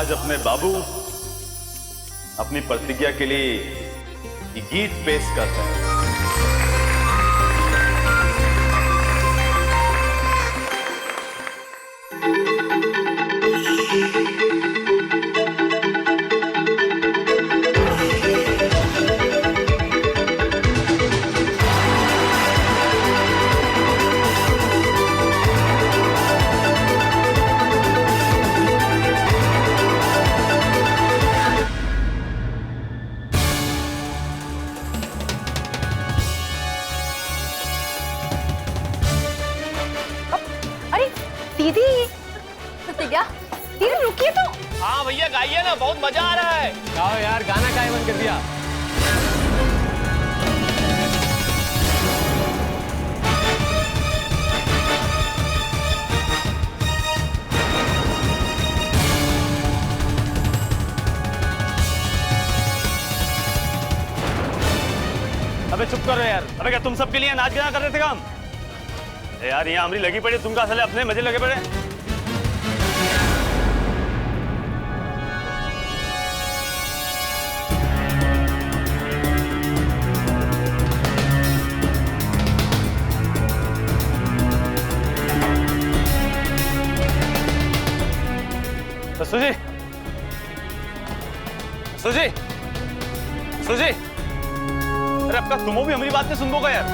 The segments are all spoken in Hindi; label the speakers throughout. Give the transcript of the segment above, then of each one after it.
Speaker 1: आज अपने बाबू अपनी प्रतिज्ञा के लिए ये गीत पेश करते हैं।
Speaker 2: दीदी, प्रतिज्ञा, दीदी रुकिए तो।
Speaker 3: हाँ भैया गाइए ना, बहुत मजा आ रहा है।
Speaker 4: गाओ यार, गाना काहे बंद कर दिया?
Speaker 1: अबे चुप करो यार। अबे क्या तुम सबके लिए नाच गाना कर रहे थे काम? यार यहाँ हमारी लगी पड़ी, तुम कहाँ साले अपने मजे लगे पड़े। सुजी, सुजी, सुजी, अरे अब तक तुम भी हमारी बात नहीं सुन दोगे यार।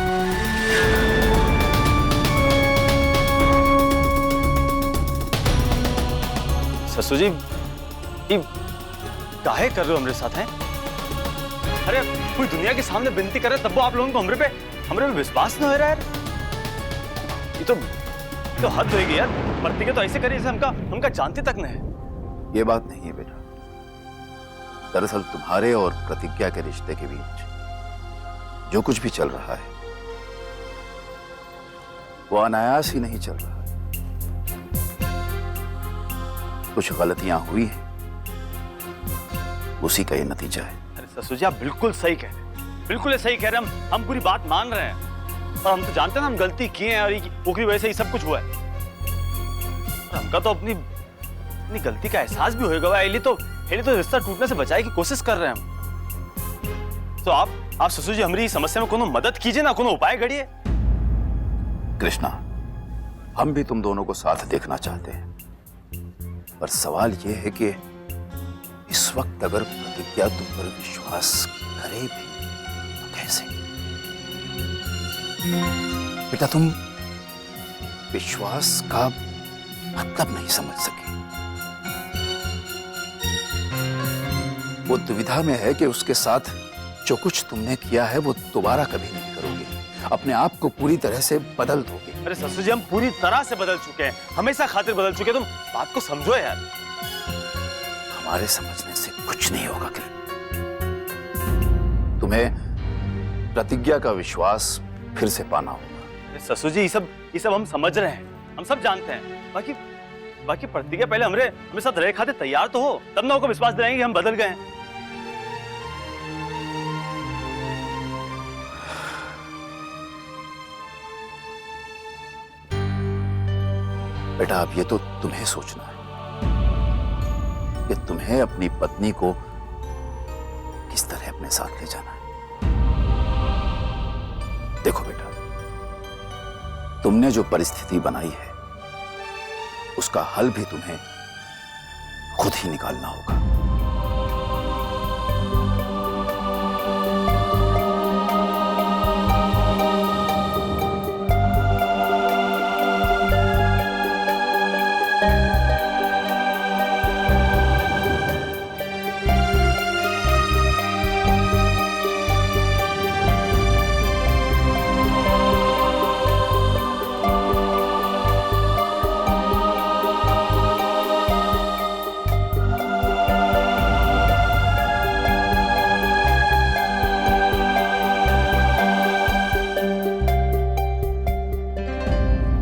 Speaker 1: ससुर जी, काहे कर रहे हो हमारे साथ हैं? अरे कोई दुनिया के सामने विनती करे तब वो आप लोगों को हमरे पे विश्वास न हो रहा है यार। ये तो हद होगी यार। प्रतिज्ञा तो ऐसे करी जैसे हमका जानते तक नहीं है।
Speaker 5: ये बात नहीं है बेटा। दरअसल तुम्हारे और प्रतिज्ञा के रिश्ते के बीच जो कुछ भी चल रहा है वो अनायास ही नहीं चल रहा। कुछ गलतियां हुई हैं, उसी का ये नतीजा है।
Speaker 1: अरे ससुर जी, आप बिल्कुल सही कह रहे हैं, बिल्कुल सही कह रहे हैं। हम पूरी बात मान रहे हैं और हम तो जानते हैं ना हम गलती किए हैं और उसकी वजह से ही सब कुछ हुआ है। और हमका तो अपनी गलती का एहसास भी होगा। एली तो रिश्ता टूटने से बचाने की कोशिश कर रहे हैं हम। तो आप ससुर जी हमारी समस्या में कोनो मदद कीजिए ना, कोनो उपाय घड़िए।
Speaker 5: कृष्णा, हम भी तुम दोनों को साथ देखना चाहते हैं, पर सवाल यह है कि इस वक्त अगर प्रतिज्ञा तुम पर विश्वास करे भी तो कैसे? बेटा, तुम विश्वास का मतलब नहीं समझ सके। वो दुविधा में है कि उसके साथ जो कुछ तुमने किया है वो दोबारा कभी नहीं करोगे। अपने आप को पूरी तरह से बदल दोगे।
Speaker 1: अरे ससुर जी, हम पूरी तरह से बदल चुके हैं, हमेशा खातिर बदल चुके हैं। तुम बात को समझो यार।
Speaker 5: हमारे समझने से कुछ नहीं होगा कि तुम्हें प्रतिज्ञा का विश्वास फिर से पाना होगा।
Speaker 1: अरे ससुर जी, ये सब हम समझ रहे हैं, हम सब जानते हैं। बाकी प्रतिज्ञा पहले हमें साथ रह खाते तैयार तो हो, तब ना उनको विश्वास दिलाएंगे कि हम बदल गए हैं।
Speaker 5: बेटा, अब ये तो तुम्हें सोचना है कि तुम्हें अपनी पत्नी को किस तरह अपने साथ ले जाना है। देखो बेटा, तुमने जो परिस्थिति बनाई है उसका हल भी तुम्हें खुद ही निकालना होगा।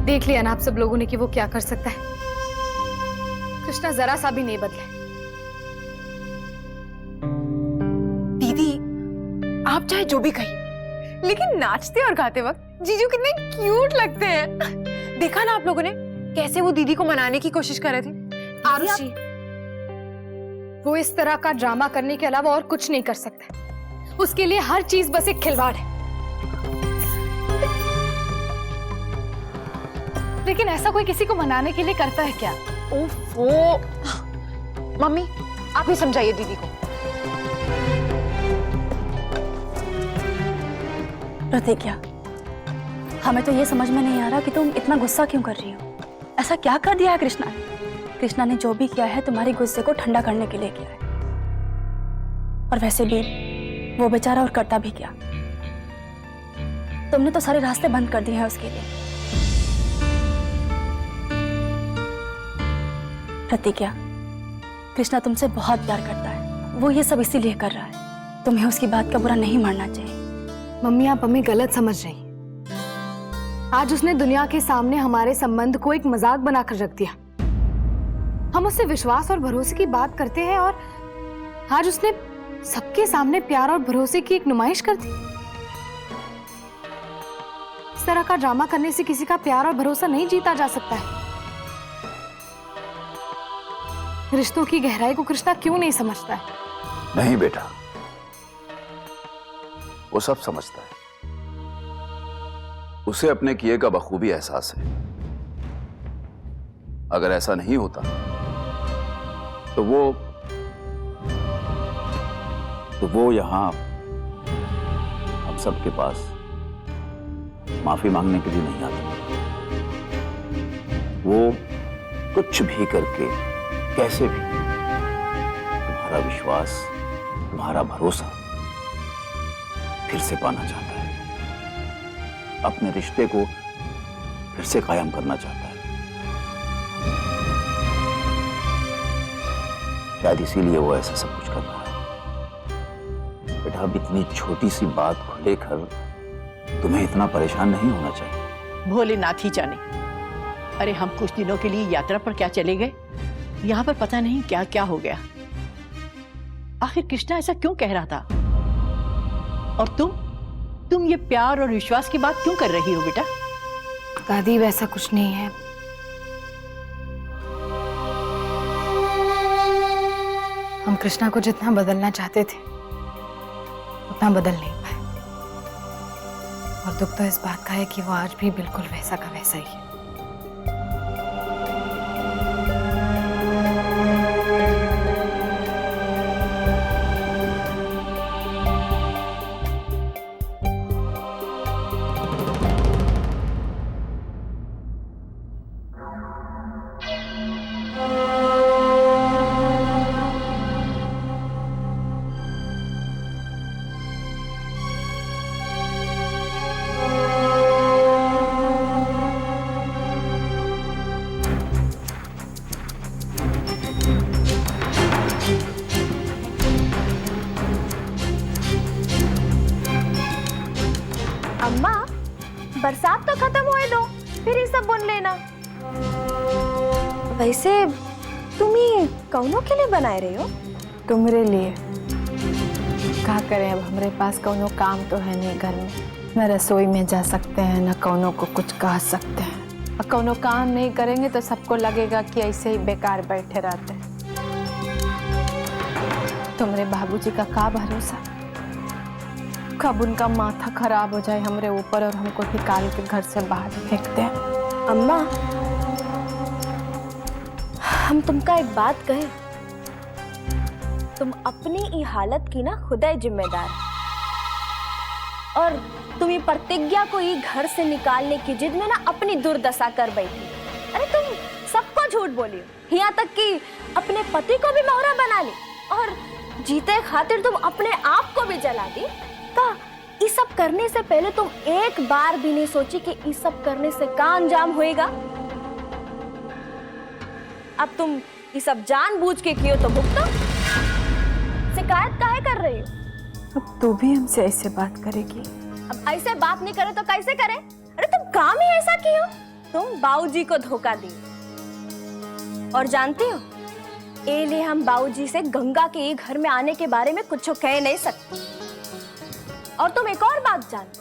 Speaker 2: देख लिया ना आप सब लोगों ने कि वो क्या कर सकता है। कृष्णा जरा सा भी नहीं बदले।
Speaker 6: दीदी, आप चाहे जो भी कहिए, लेकिन नाचते और गाते वक्त जीजू कितने क्यूट लगते हैं। देखा ना आप लोगों ने कैसे वो दीदी को मनाने की कोशिश कर रहे थे।
Speaker 2: आरुषि, वो इस तरह का ड्रामा करने के अलावा और कुछ नहीं कर सकता। उसके लिए हर चीज बस एक खिलवाड़ है। लेकिन ऐसा कोई किसी को मनाने के लिए करता है क्या?
Speaker 6: ओफो, मम्मी आप ही समझाइए दीदी को।
Speaker 7: प्रतिज्ञा, हमें तो ये समझ में नहीं आ रहा कि तुम इतना गुस्सा क्यों कर रही हो। ऐसा क्या कर दिया है कृष्णा ने? कृष्णा ने जो भी किया है तुम्हारे गुस्से को ठंडा करने के लिए किया है। और वैसे भी वो बेचारा और करता भी क्या, तुमने तो सारे रास्ते बंद कर दिए हैं उसके लिए। प्रतिज्ञा, कृष्णा तुमसे बहुत प्यार करता है, वो ये सब इसीलिए कर रहा है। तुम्हें उसकी बात का बुरा नहीं मानना चाहिए।
Speaker 2: मम्मी, आप हमें गलत समझ रही हैं। आज उसने दुनिया के सामने हमारे संबंध को एक मजाक बनाकर रख दिया। हम उससे विश्वास और भरोसे की बात करते हैं और आज उसने सबके सामने प्यार और भरोसे की एक नुमाइश कर दी। इस तरह का ड्रामा करने से किसी का प्यार और भरोसा नहीं जीता जा सकता है। रिश्तों की गहराई को कृष्णा क्यों नहीं समझता है?
Speaker 5: नहीं बेटा, वो सब समझता है। उसे अपने किए का बखूबी एहसास है। अगर ऐसा नहीं होता तो वो यहां हम सबके पास माफी मांगने के लिए नहीं आता। वो कुछ भी करके, कैसे भी तुम्हारा विश्वास, तुम्हारा भरोसा फिर से पाना चाहता है, अपने रिश्ते को फिर से कायम करना चाहता है। शायद इसीलिए वो ऐसा सब कुछ कर रहा है। बेटा, अब इतनी छोटी सी बात को लेकर तुम्हें इतना परेशान नहीं होना चाहिए।
Speaker 8: भोलेनाथ ही जाने। अरे हम कुछ दिनों के लिए यात्रा पर क्या चले गए, यहाँ पर पता नहीं क्या क्या हो गया। आखिर कृष्णा ऐसा क्यों कह रहा था? और तुम ये प्यार और विश्वास की बात क्यों कर रही हो बेटा?
Speaker 2: दादी, वैसा कुछ नहीं है। हम कृष्णा को जितना बदलना चाहते थे उतना बदल नहीं पाए। और दुख तो इस बात का है कि वो आज भी बिल्कुल वैसा का वैसा ही है।
Speaker 7: अम्मा, बरसात तो खत्म होए दो, फिर ये सब बुन लेना। वैसे तुम ये कौनों के लिए बनाए रहे हो?
Speaker 6: तुम्हारे लिए। क्या करें, अब हमारे पास कौनो काम तो है नहीं घर में। न रसोई में जा सकते हैं, न कौनो को कुछ कह सकते हैं। और कौनो काम नहीं करेंगे तो सबको लगेगा कि ऐसे ही बेकार बैठे रहते हैं। तुम्हारे बाबूजी का क्या भरोसा, कब उनका माथा खराब हो जाए हमरे ऊपर और हमको निकाल के घर से बाहर फेंकते हैं।
Speaker 7: अम्मा, हम तुमका एक बात कहें, तुम अपनी ये हालत की ना खुदा जिम्मेदार है। और तुम ये प्रतिज्ञा को ये घर से निकालने की जिद में ना अपनी दुर्दशा कर बैठी। अरे तुम सबको झूठ बोली हो, यहाँ तक कि अपने पति को भी मोहरा बना ली और जीते खातिर तुम अपने आप को भी जला दी। का ये सब करने से पहले तुम एक बार भी नहीं सोची कि ये सब करने से क्या अंजाम होएगा? अब तुम ये सब जानबूझ के कियो तो भुगतो। शिकायत काहे कर रही हो?
Speaker 6: अब तू भी हमसे ऐसे बात करेगी?
Speaker 7: अब ऐसे बात नहीं करे तो कैसे करे? अरे तुम काम ही ऐसा कियो, तुम बाबूजी को धोखा दी। और जानती हो, ए लिए हम बाबूजी से गंगा के ये घर में आने के बारे में कुछ कह नहीं सकते। और तुम एक और बात जानते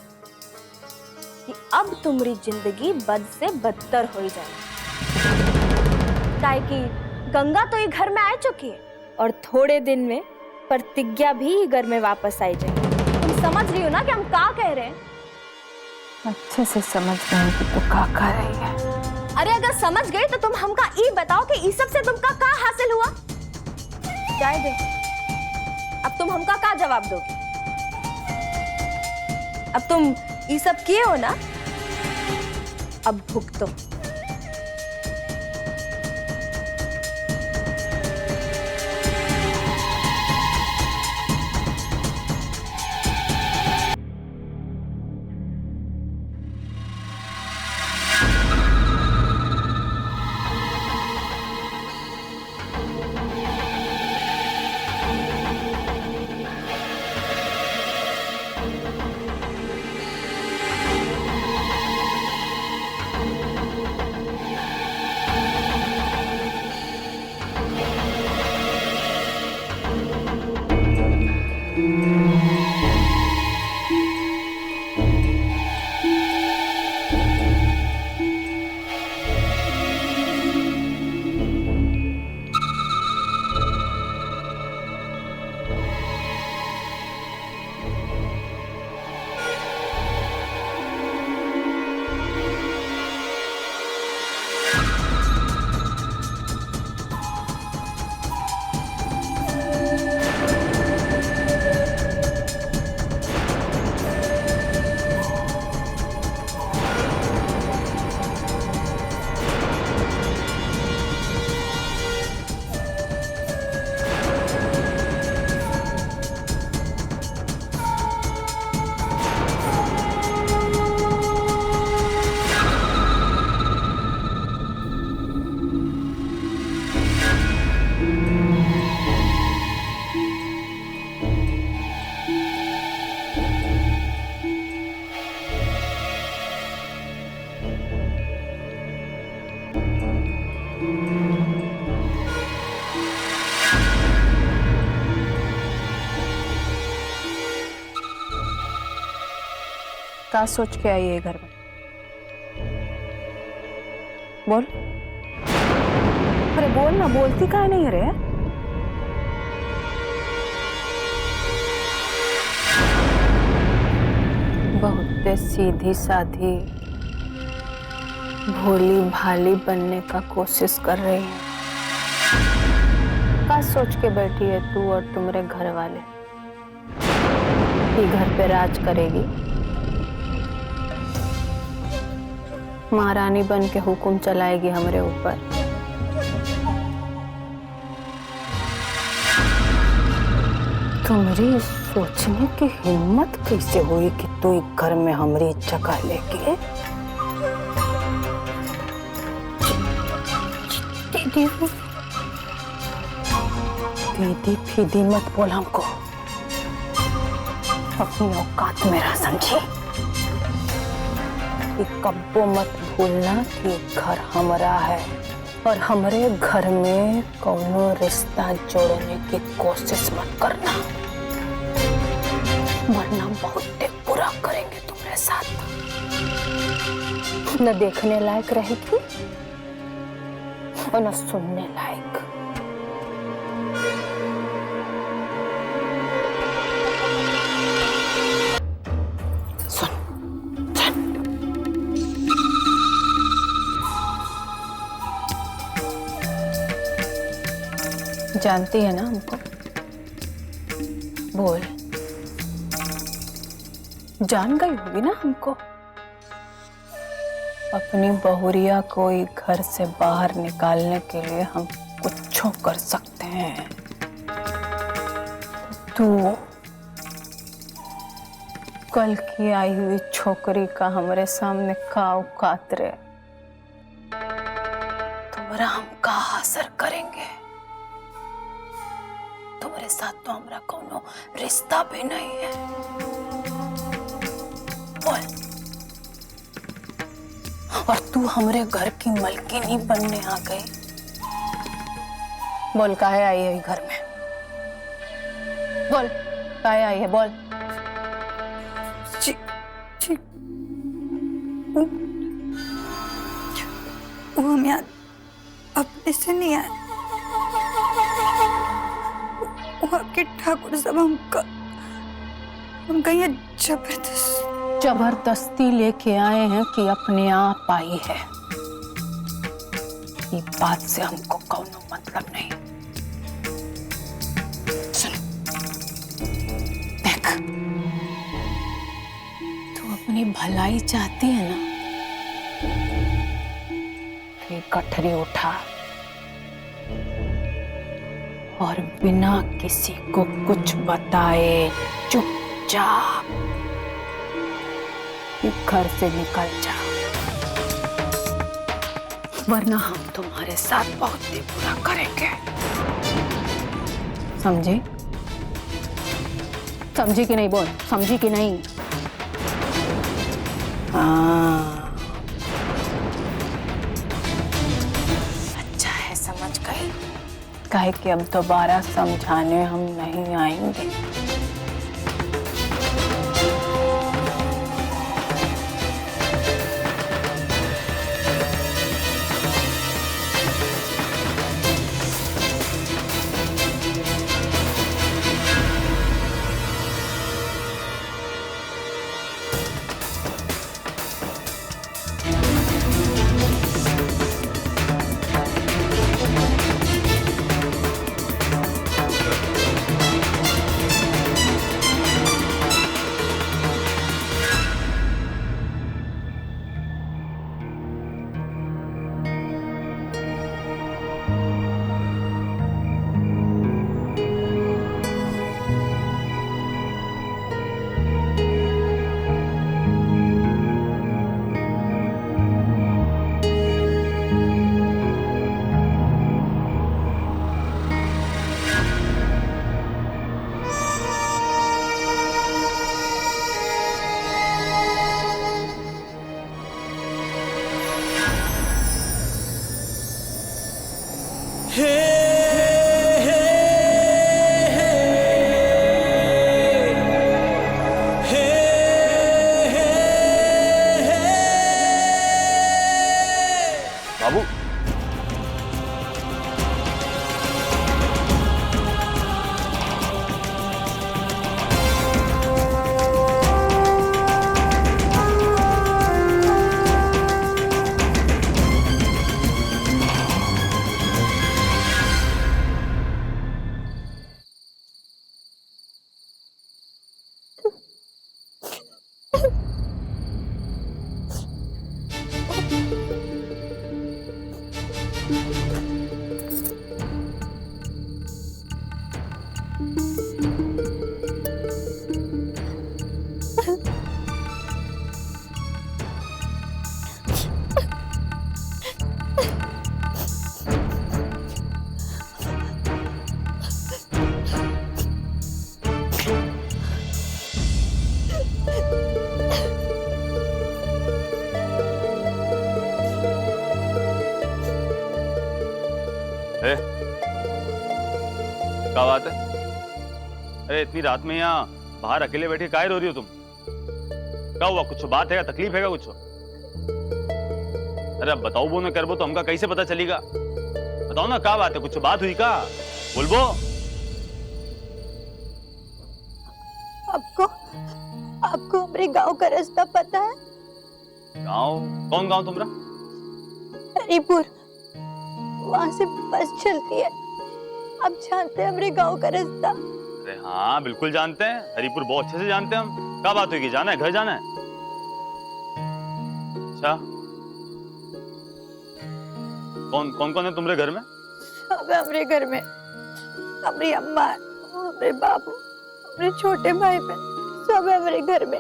Speaker 7: कि अब तुम्हारी जिंदगी बद से बदतर हो जाए, काहे कि गंगा तो ये घर में आ चुकी है और थोड़े दिन में प्रतिज्ञा भी घर में वापस आई जाए। तुम समझ रही हो ना कि हम क्या कह रहे हैं?
Speaker 6: अच्छे से समझ रहे हैं कि तू क्या कर रही है।
Speaker 7: अरे अगर समझ गए तो तुम हमका ई बताओ कि ई सब से तुमका क्या हासिल हुआ? जाए दे, अब तुम हमका क्या जवाब दोगे? अब तुम ई सब किए हो ना, अब भुगतो।
Speaker 6: क्या सोच के आई है घर में? बोल। अरे बोल ना, बोलती काहे नहीं रे? बहुत सीधी साधी भोली भाली बनने का कोशिश कर रही है। क्या सोच के बैठी है तू और तुम्हारे घर वाले कि घर पे राज करेगी? महारानी बन के हुक्म चलाएगी हमारे ऊपर। तुम्हारी सोचने की हिम्मत कैसे हुई कि तू घर में हमारी जगह लेके? दीदी फीदी मत बोल हमको, अपनी औकात में रह समझी। कब्बो मत भूलना कि घर हमारा है और हमारे घर में कौनो रिश्ता जोड़ने की कोशिश मत करना, वरना बहुत बुरा करेंगे तुम्हारे साथ। न देखने लायक रहेगी और न सुनने लायक। जानती है ना हमको? बोल। जान गई होगी ना हमको? अपनी बहुरिया को घर से बाहर निकालने के लिए हम कुछ कर सकते हैं। तू कल की आई हुई छोकरी का हमारे सामने का औकात रे? तुम्हारा हम का असर करेंगे? तुम्हारे साथ तो हमारा कोनो रिश्ता भी नहीं है। बोल। और तू हमारे घर की मलकिनी बनने आ गई। बोल काहे आई है घर में? बोल काहे आई है? बोल।
Speaker 9: वो हम यहाँ अपने से नहीं आए। आपके ठाकुर साहब हमका यहाँ
Speaker 6: जबरदस्ती लेके आए हैं कि अपने आप आई है, ये बात से हमको कोनो मतलब नहीं। सुन, देख, तू अपनी भलाई चाहती है ना, ये गठरी उठा और बिना किसी को कुछ बताए चुपचाप घर से निकल जा, वरना हम तुम्हारे साथ बहुत ही बुरा करेंगे। समझी? समझी कि नहीं? बोल, समझी कि नहीं? हाँ, अच्छा है, समझ गई। काहे कि अब दोबारा समझाने हम नहीं आएंगे।
Speaker 1: बाबू, क्या बात है? अरे इतनी रात में यहाँ बाहर अकेले बैठे काहे रो रही हो तुम? क्या हुआ? कुछ बात है क्या? तकलीफ है क्या कुछ? अरे अब बताओ, वो न करबो तो हमका कैसे पता चलेगा? बताओ ना, क्या बात है? कुछ बात हुई का? बोलबो।
Speaker 9: आपको हमारे गांव का रास्ता पता है?
Speaker 1: गांव? कौन गांव तुम्हारा?
Speaker 9: हरिपुर, वहां से बस चलती है। आप जानते हैं हमारे गांव का रास्ता?
Speaker 1: अरे हाँ, बिल्कुल जानते हैं। हरिपुर बहुत अच्छे से जानते हैं हम। क्या बात हुई? जाना है, घर जाना है? अच्छा, कौन है तुम्हारे घर में?
Speaker 9: सब है हमारे घर में। हमारी अम्मा, हमारे बाबू, हमारे छोटे भाई बहन, सब है हमारे घर में।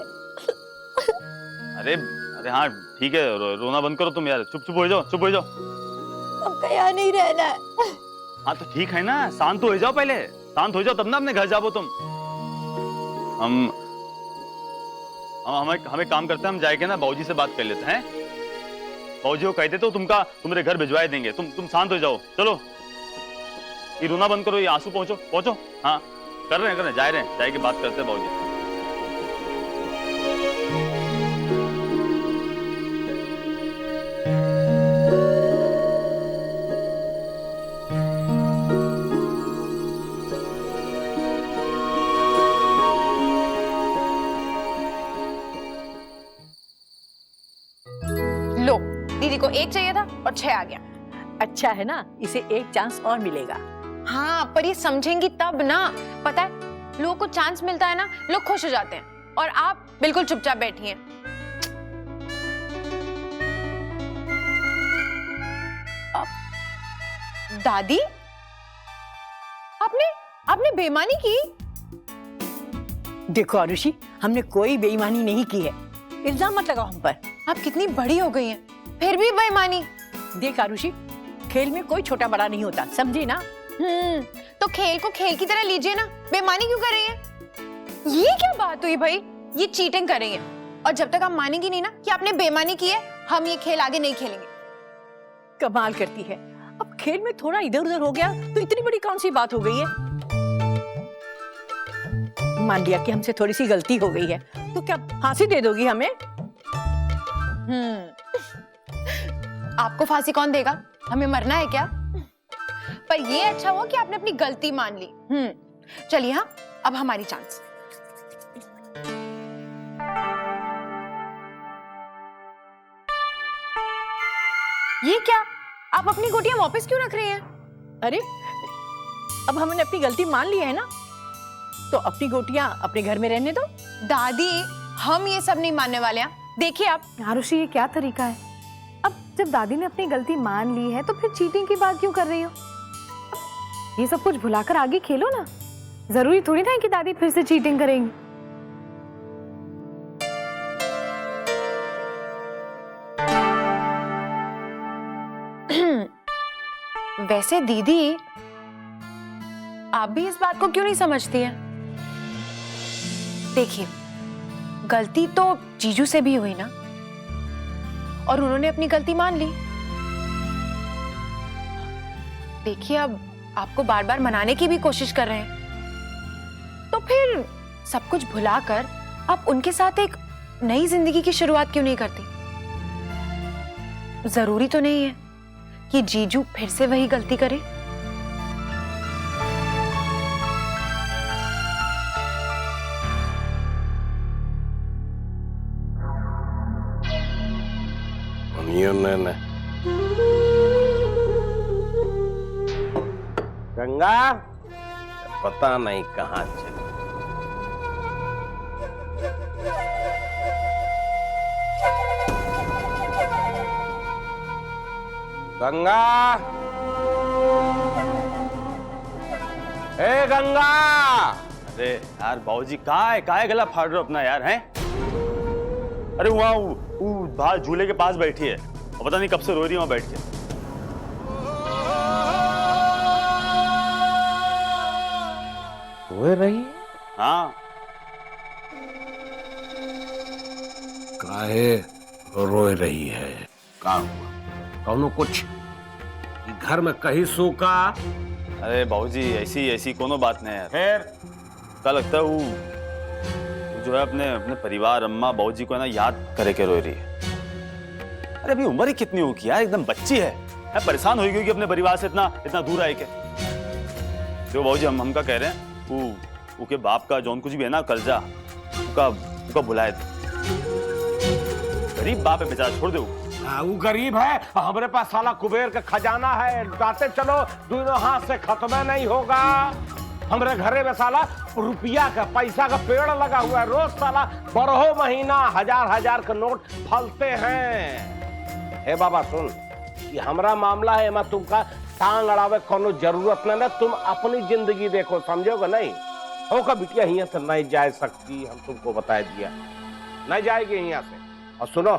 Speaker 1: अरे हाँ ठीक है, रोना बंद करो तुम यार। चुप हो जाओ, चुप हो जाओ।
Speaker 9: हमको यहाँ नहीं रहना है।
Speaker 1: हाँ तो ठीक है ना, शांत हो जाओ, पहले शांत हो जाओ तब ना अपने घर जाओ तुम। हम एक काम करते हैं, हम जाके ना बाबूजी से बात कर लेते हैं। बाबूजी को कह देते तो तुम्हारे घर भिजवा देंगे। तुम शांत हो जाओ, चलो। ये रोना बंद करो, ये आंसू पहुंचो। हाँ कर रहे हैं, जा रहे हैं, जाके बात करते हैं बाबूजी।
Speaker 9: दीदी को 1 चाहिए था और 6 आ गया।
Speaker 8: अच्छा है ना, इसे एक चांस और मिलेगा।
Speaker 9: हाँ, पर ये समझेंगी तब ना। पता है, लोगों को चांस मिलता है ना, लोग खुश हो जाते हैं, और आप बिल्कुल चुपचाप बैठी हैं। दादी, आपने बेईमानी की?
Speaker 8: देखो आरुषि, हमने कोई बेईमानी नहीं की है, इल्जाम मत लगाओ हम पर।
Speaker 9: आप कितनी बड़ी हो गई हैं, फिर भी बेईमानी।
Speaker 8: देख आरुषि, खेल में कोई छोटा बड़ा नहीं होता, समझी ना?
Speaker 9: तो खेल को खेल की तरह लीजिए ना, बेईमानी क्यों कर रही हैं? ये क्या बात हुई भाई? ये चीटिंग कर रही हैं, और जब तक आप मानेंगी नहीं ना कि आपने बेईमानी की है, हम ये खेल आगे नहीं खेलेंगे।
Speaker 8: कमाल करती है, अब खेल में थोड़ा इधर उधर हो गया तो इतनी बड़ी कौन सी बात हो गई है? मान लिया कि हमसे थोड़ी सी गलती हो गई है, तो क्या फांसी दे दोगी हमें?
Speaker 9: आपको फांसी कौन देगा? हमें मरना है क्या? पर ये अच्छा हुआ कि आपने अपनी गलती मान ली। चलिए, हाँ, अब हमारी चांस। ये क्या? आप अपनी गोटियां वापस क्यों रख रही हैं?
Speaker 8: अरे, अब हमने अपनी गलती मान ली है ना, तो अपनी गोटियां अपने घर में रहने दो।
Speaker 9: दादी, हम ये सब नहीं मानने वाले हैं। देखिए आप।
Speaker 2: आरुषि, ये क्या तरीका है? अब जब दादी ने अपनी गलती मान ली है तो फिर चीटिंग की बात क्यों कर रही हो? ये सब कुछ भुलाकर आगे खेलो ना। जरूरी थोड़ी ना है कि दादी फिर से चीटिंग करेंगी।
Speaker 9: वैसे दीदी, आप भी इस बात को क्यों नहीं समझती हैं? देखिए, गलती तो जीजू से भी हुई ना, और उन्होंने अपनी गलती मान ली। देखिए, अब आपको बार बार मनाने की भी कोशिश कर रहे हैं, तो फिर सब कुछ भुलाकर आप उनके साथ एक नई जिंदगी की शुरुआत क्यों नहीं करती? जरूरी तो नहीं है कि जीजू फिर से वही गलती करे।
Speaker 3: गंगा पता नहीं कहाँ चली। गंगा, ए गंगा!
Speaker 1: अरे यार बाबूजी, कहाँ है गला फाड़ रहे हो अपना यार, हैं? अरे वहाँ वो बाहर झूले के पास बैठी है, और पता नहीं कब से रो रही है वहाँ बैठ के।
Speaker 3: रो रही है?
Speaker 1: हाँ।
Speaker 3: काहे रो रही है? का हुआ? कौनो कुछ घर में कहीं सूखा?
Speaker 1: अरे बाबूजी, ऐसी कोनो बात नहीं है।
Speaker 3: फिर
Speaker 1: क्या लगता है वो जो है अपने परिवार, अम्मा बाबूजी को है ना याद करे के रो रही है। अरे अभी उम्र ही कितनी होगी यार, एकदम बच्ची है। परेशान हो गई अपने परिवार से इतना दूर आए के। जो बाबूजी हम का कह रहे हैं, वो के बाप का जौन कुछ भी है ना कर्जा, उका भुलाए दे। गरीब बाप है बेचारा, छोड़ दो।
Speaker 3: वो गरीब है, हमारे पास साला कुबेर का खजाना है, लुटाते चलो, दोनों हाथ से खत्म नहीं होगा। हमारे घरे में साला रुपया का पैसा का पेड़ लगा हुआ है, रोज साला 12 महीना हजार का नोट फलते हैं। हे बाबा सुन, ये हमारा मामला है, मैं तुमका टांग अड़ावे कोनो जरूरत नहीं, तुम अपनी जिंदगी देखो, समझोगे नहीं? होगा बिटिया यहाँ से नहीं जा सकती, हम तुमको बता दिया, नहीं जाएगी यहाँ से। और सुनो,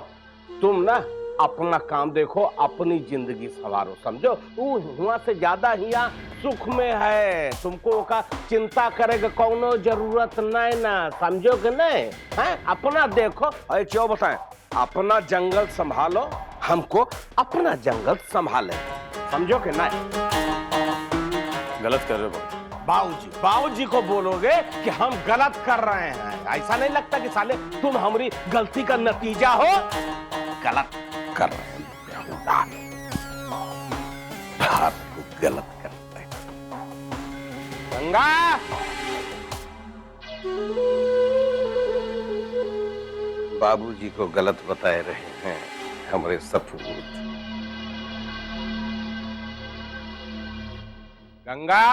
Speaker 3: तुम ना अपना काम देखो, अपनी जिंदगी संवारो, समझो? वहां से ज्यादा यहाँ सुख में है, तुमको का चिंता करेगा कोनो जरूरत नहीं ना, समझो कि नहीं? है अपना देखो। अरे क्यों बताएं, अपना जंगल संभालो, हमको अपना जंगल संभाले, समझो कि नहीं?
Speaker 1: गलत कर रहे हो
Speaker 3: बाबूजी को बोलोगे कि हम गलत कर रहे हैं, ऐसा नहीं लगता कि साले तुम हमारी गलती का नतीजा हो? गलत कर रहे हैं, बात को गलत करते हैं। गंगा, बाबूजी को गलत बताए रहे हैं, हमारे सपूत। गंगा,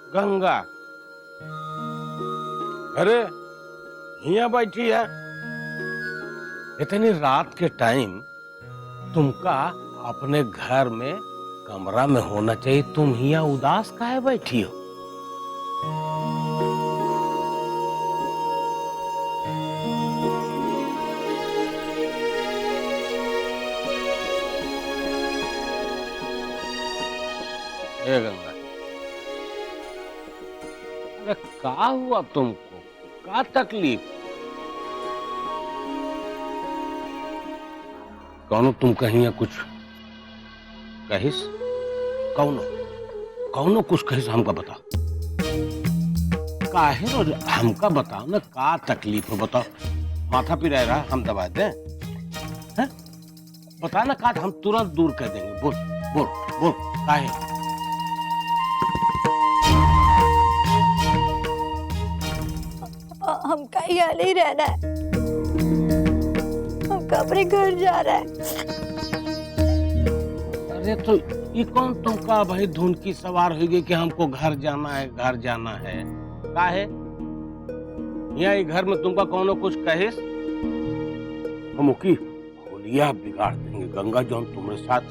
Speaker 3: गंगा, अरे यहाँ बैठी है। इतनी रात के टाइम तुमका अपने घर में कमरा में होना चाहिए, तुम यहाँ उदास काहे बैठी हो? ए गंगा, अरे का हुआ तुमको? का तकलीफ? कौनो तुम कहीं या कुछ कहिस? कौनो कुछ कहिस हमका बताओ। काहे रोज हमका बताओ ना, का तकलीफ है बताओ। माथा पिराए रहा हम दबा दें? हैं? बता ना का, हम तुरंत दूर कर देंगे। बोल बोल बोल, काहे?
Speaker 7: हमका यहाँ नहीं रहना है, हमका अपने घर जा रहा है।
Speaker 3: अरे तो ये कौन तुमका भाई धुन की सवार हो गई कि हमको घर जाना है, घर जाना है? काहे? यहाँ घर में तुमका कौनो कुछ कहिस हम की होलिया बिगाड़ देंगे। गंगा जो तुम्हारे साथ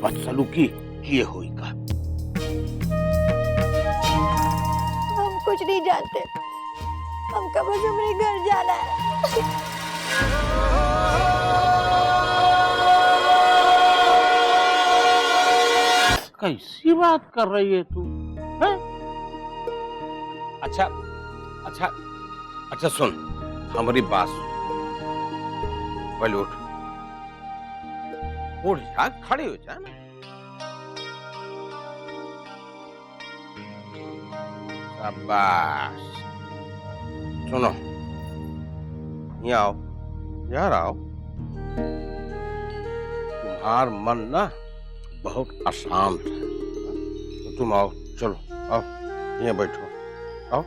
Speaker 3: बदसलूकी किए हुई का।
Speaker 7: हम कुछ नहीं जानते, हमका बस अपने घर जाना है।
Speaker 3: कैसी बात कर रही है तू? है? अच्छा अच्छा अच्छा सुन, हमारी बात सुन। पहले उठ जा, खड़े हो जा ना। शाबाश। सुनो, यहाँ आओ, यार आओ। तुम्हार मन ना बहुत अशांत है, तो तुम आओ, चलो आओ, यहाँ बैठो। आओ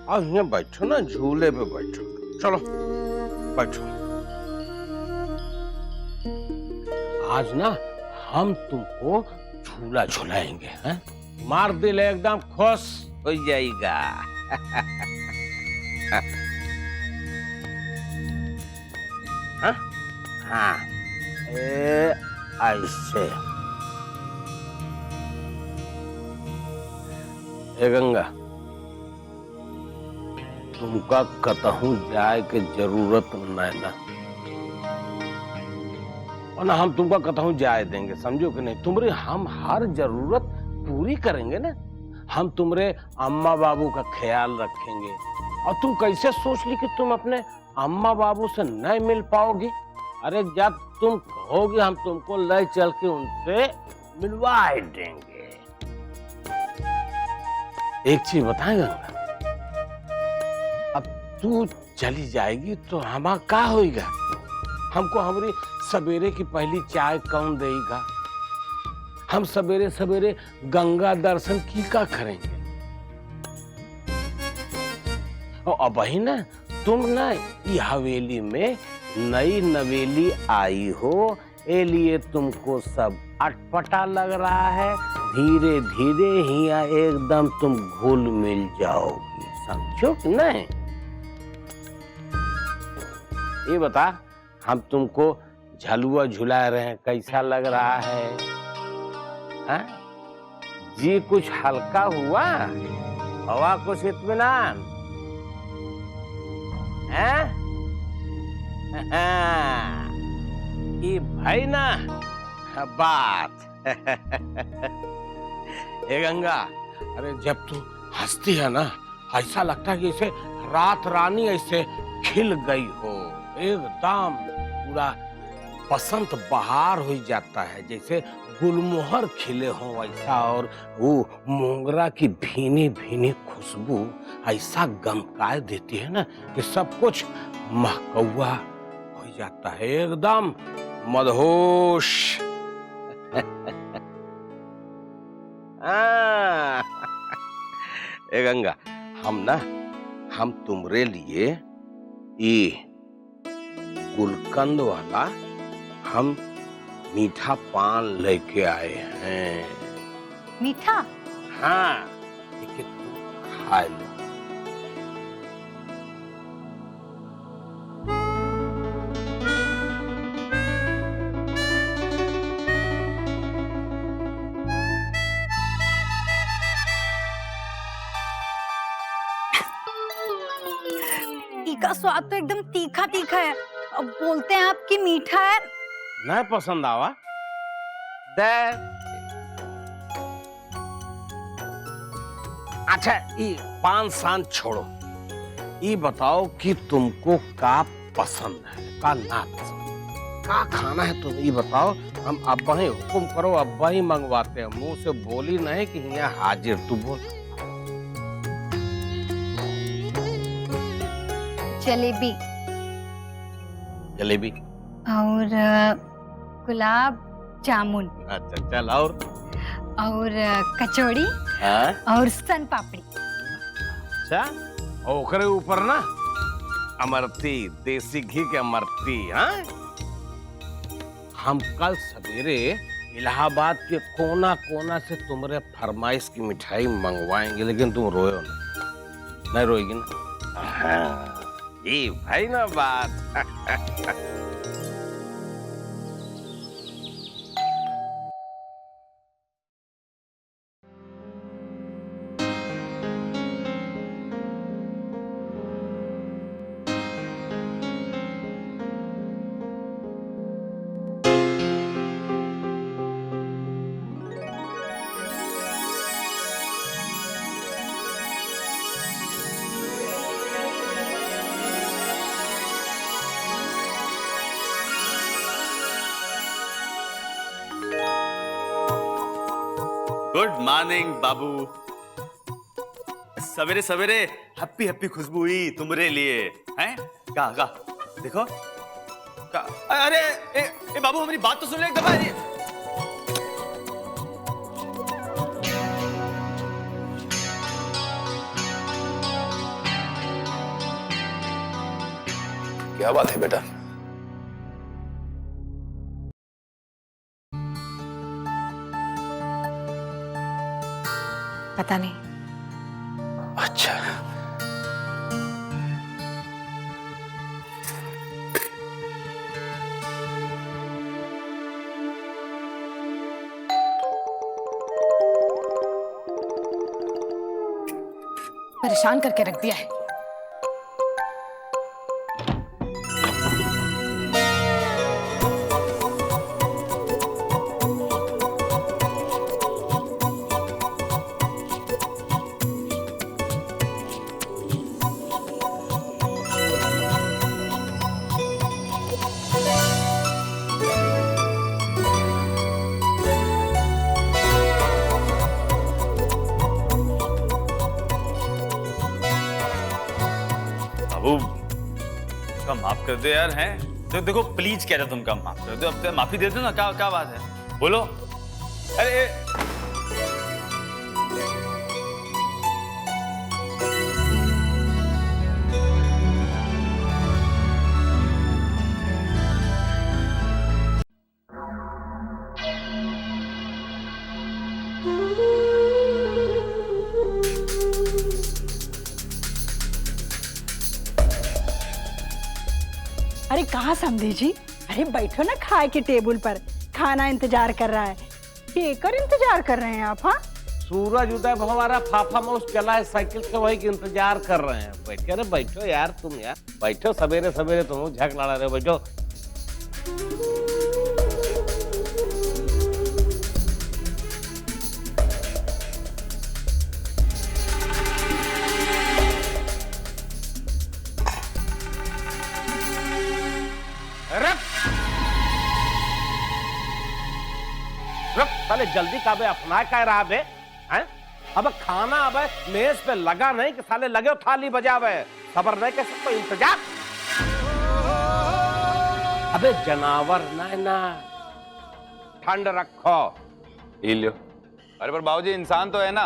Speaker 3: आओ, यहाँ बैठो ना, झूले पे बैठो। चलो बैठो। आज ना हम तुमको झूला झुलाएंगे, हैं? मार दिल एकदम खुश हो जाएगा। हाँ हाँ, ऐसे। ए गंगा, तुमका कतहूं जाए के जरूरत नहीं ना, और ना हम तुमको कतहूं जाए देंगे, समझो कि नहीं? तुम्हारी हम हर जरूरत पूरी करेंगे ना। हम तुम्हारे अम्मा बाबू का ख्याल रखेंगे। और तुम कैसे सोच ली कि तुम अपने अम्मा बाबू से नहीं मिल पाओगी? अरे जब तुम कहोगी हम तुमको ले चल के उनसे मिलवा देंगे। एक चीज बताएं गंगा, अब तू चली जाएगी तो हमारा क्या होएगा? हमको हमारी सवेरे की पहली चाय कौन देगा? हम सवेरे सवेरे गंगा दर्शन की का करेंगे? और अब ही ना तुम ना ये हवेली में नई नवेली आई हो, ए लिए तुमको सब अटपटा लग रहा है। धीरे धीरे हिया एकदम तुम घुल मिल जाओगी, समझो कि नहीं? ये बता, हम तुमको झलुआ झुला रहे हैं, कैसा लग रहा है? हा? जी कुछ हल्का हुआ, हवा कुछ इत्मीनान है? ये भाई ना बात। ए गंगा, अरे जब तू हंसती है ना, ऐसा लगता है कि जैसे रात रानी ऐसे खिल गई हो, एकदम पूरा बसंत बहार हो जाता है, जैसे गुलमोहर खिले हो ऐसा, और वो मोगरा की भीनी भीनी खुशबू ऐसा गमकाए देती है ना कि सब कुछ महकौआ हो जाता है, एकदम मदहोश। ए गंगा, हम तुमरे लिए ये गुलकंद वाला हम मीठा पान लेके आए हैं।
Speaker 9: मीठा?
Speaker 3: हाँ, लेकिन तुम खा लो।
Speaker 9: इसका स्वाद तो एकदम तीखा तीखा है। अब बोलते हैं आप कि मीठा है।
Speaker 3: नहीं पसंद आवा दे। अच्छा, ये पान शान छोड़ो, ये बताओ कि तुमको का पसंद है, का ना पसंद, का खाना है तुम ये बताओ। हम अब्बा ही हुक्म करो, अब्बा ही मंगवाते हैं, मुंह से बोली नहीं कि यहाँ हाजिर। तू बोल।
Speaker 9: जलेबी।
Speaker 3: जलेबी
Speaker 9: और गुलाब जामुन।
Speaker 3: अच्छा चल, और
Speaker 9: कचौड़ी।
Speaker 3: हाँ?
Speaker 9: और सन पापड़ी।
Speaker 3: अच्छा, ओकरे ऊपर ना अमरती, देसी घी के अमरती। हाँ, हम कल सवेरे इलाहाबाद के कोना कोना से तुम्हारे फरमाइश की मिठाई मंगवाएंगे, लेकिन तुम रोयो ना। नहीं रोएगी ना? हाँ, ये भाई ना बात।
Speaker 1: गुड मॉर्निंग बाबू। सवेरे सवेरे हैप्पी हैप्पी खुशबू हुई तुम्हारे लिए हैं। का देखो का, अरे ए बाबू, हमारी बात तो सुन ले एक दफा।
Speaker 5: क्या बात है बेटा?
Speaker 2: पता नहीं।
Speaker 5: अच्छा,
Speaker 2: परेशान करके रख दिया है।
Speaker 1: माफ कर दो यार, हैं तो देखो प्लीज कह रहा तुमका माफ कर दो, अब माफी दे दो ना। क्या बात है, बोलो। अरे
Speaker 10: अरे कहाँ समझे जी? अरे बैठो ना, खाए के टेबल पर खाना इंतजार कर रहा है। केकर इंतजार कर रहे हैं आप? हाँ,
Speaker 3: सूरज उदय हमारा फाफा मौस चला है साइकिल से, वही के इंतजार कर रहे हैं। बैठ के बैठो यार, तुम यार बैठो, सवेरे सवेरे तुम झक लड़ा रहे हो, बैठो। रुक रुक साले जल्दी का बे अपना कह रहा बे हैं? अब खाना अब मेज पे लगा नहीं कि साले लगे हो थाली बजावे खबर नहीं कैसे तो इंतजार अबे जनावर ना ठंड रखो
Speaker 5: ये लो। अरे पर बाबूजी इंसान तो है ना,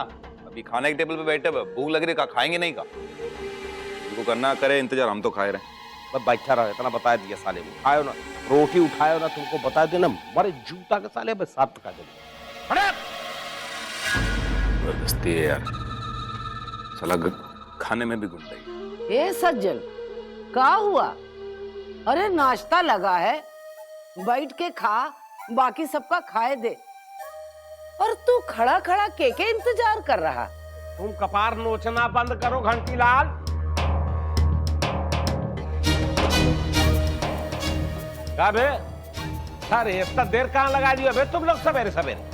Speaker 5: अभी खाने के टेबल पे बैठे हुए भूख लग रही है, खाएंगे नहीं का? इनको करना करे इंतजार, हम तो खाए रहे।
Speaker 3: बस बैठा रहो, इतना बता दिया साले को। उठायो ना रोटी, उठायो ना, तुमको बता देना बड़े जूता के साले बस साथ का देंगे।
Speaker 5: जबरदस्ती है यार, साला खाने में भी गुंडाई।
Speaker 11: ए सज्जन, क्या हुआ? अरे नाश्ता लगा है, बैठ के खा, बाकी सबका खाए दे। और तू खड़ा खड़ा के इंतजार कर रहा?
Speaker 3: तुम कपार नोचना बंद करो घंटीलाल। क्या बे? अरे इतना देर कहाँ लगा दिया बे तुम लोग सवेरे सवेरे?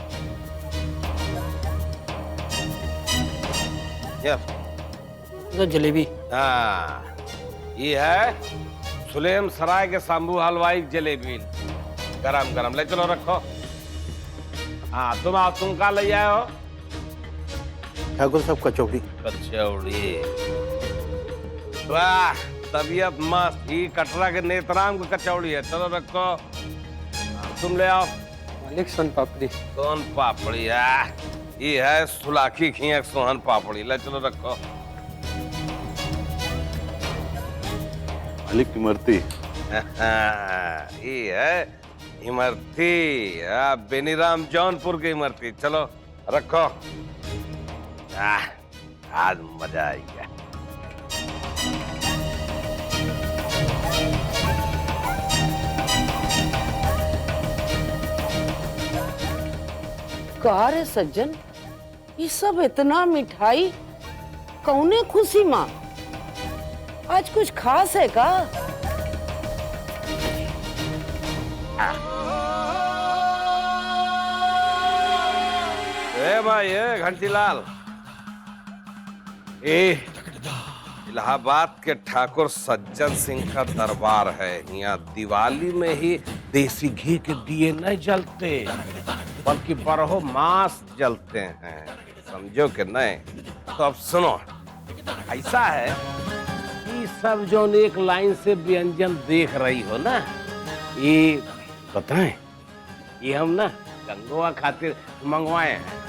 Speaker 11: जलेबी।
Speaker 3: हाँ, ये है सुलेम सराय के शंभू हलवाई जलेबी, गरम गरम ले चलो रखो। हाँ तुम आओ, तुम कहाँ ले आए हो?
Speaker 11: ठाकुर साहब कचौड़ी।
Speaker 3: कचौड़ी, वाह तबीयत मस्त। ही कटरा के नेत्राम की कचौड़ी है, चलो रखो। तुम ले आओ।
Speaker 11: मालिक सोन पापड़ी।
Speaker 3: सोन पापड़ी ये है सुलाखी खिया सोहन पापड़ी, ले चलो रखो।
Speaker 5: मालिक इमरती।
Speaker 3: ये है इमरती, बेनीराम जौनपुर की इमरती, चलो रखो। आज मजा आएगा।
Speaker 11: कहा रे सज्जन, ये सब इतना मिठाई कौने खुशी माँ? आज कुछ खास है का?
Speaker 3: भाई घंटीलाल, इलाहाबाद के ठाकुर सज्जन सिंह का दरबार है। यहाँ दिवाली में ही देसी घी के दिए नहीं जलते, बल्कि बरहो मांस जलते हैं, समझो कि नहीं? तो अब सुनो, ऐसा है कि सब जो एक लाइन से व्यंजन देख रही हो ना, ये बताएं, ये हम ना गंगोआ खातिर मंगवाए हैं।